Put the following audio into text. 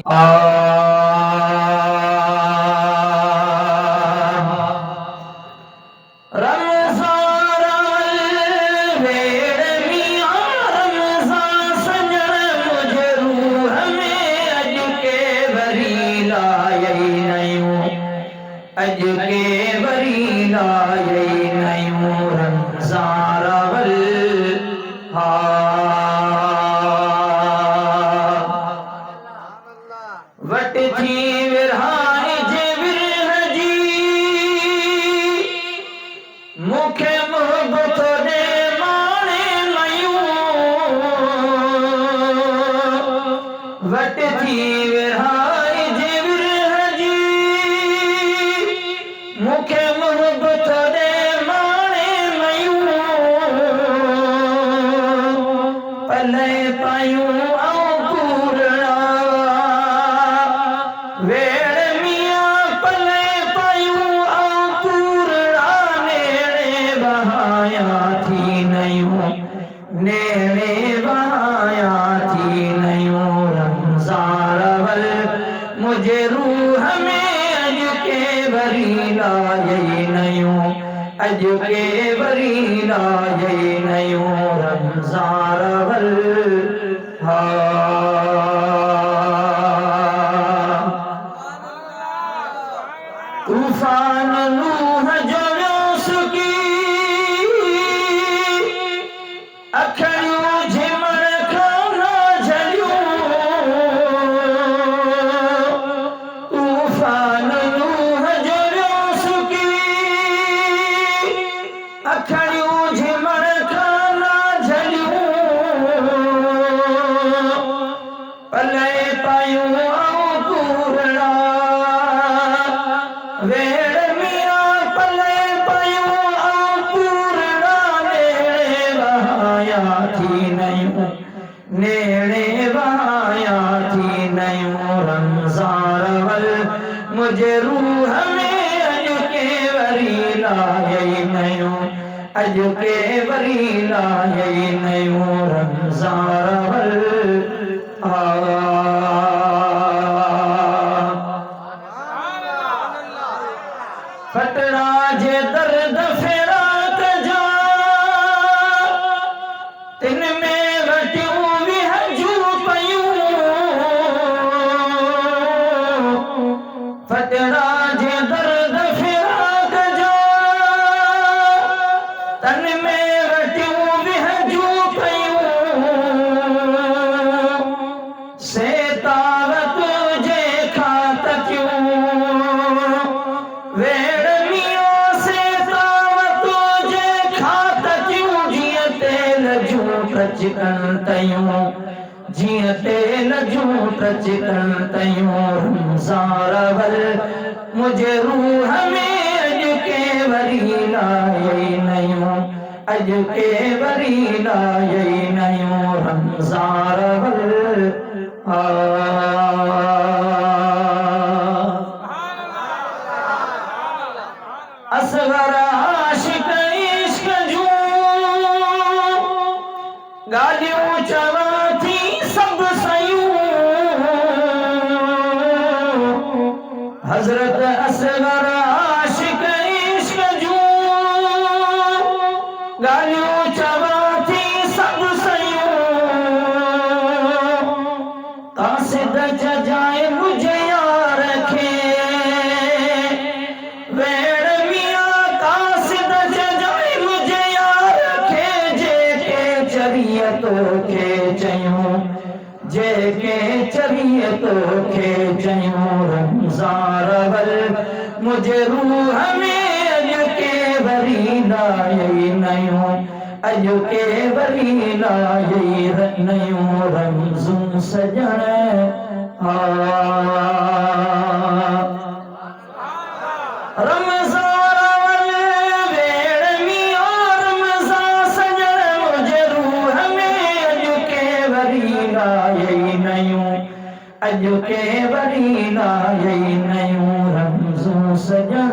اج کے بری لائے نیوں رمضان وٹ تھی ورہائی جے ورہجی مکھے محبت دے مانے نیوں وٹ تھی ورہائی جے ورہجی مکھے محبت دے مانے نیوں پلے پائیوں نیڑے بہایا تھی نیوں رمضان مجھے روح میں اج کے بری لائے نیوں اج کے بری لائے نیوں رمضان طوفان نوح جو ویوس کی اکھڑیوں جھمڑ کھانا جھلیوں طوفان نوح جو ویوس کی اکھڑیوں جھمڑ کھانا جھلیوں پلے پائیوں آؤں پورنا ویڑ میاں پلے پائیوں آؤں پورنا نیڑے بہایا تھی نیوں نیڑے بہایا تھی نیوں رمضان مجھے روح میں اج کے بری لائے نیوں اج کے بری لائے نیوں رمضان پھٹڑا جے درد فراق جا تن میں وٹیوں بھی ہجو پیوں پھٹڑا جے درد فراق جا تن میں وٹیوں بھی ہجو پیوں سے طاقت جے کھات کیوں جیئں تیل جوں پچکن تیوں رمضان مجھے روح میں اج کے بری لائے نیوں اج کے بری لائے نیوں رمضان اصغر عاشق عشق جوں گالیوں چوا تھی سب سیوں حضرت اصغر عاشق عشق جوں گالیوں چوا تھی سب سیوں قاصد ججائے مجھے یار رکھے ویڑ میاں قاصد ججائے مجھے یار رکھے جے کے چریتوں کے چیوں جے کے چریتوں کے چیوں رمضان مجھے روح میں اج کے بری لائے نیوں اج کے بری لائے نیوں رمضان سجن رمضان اج کے بری لائے نیوں رمضان سجن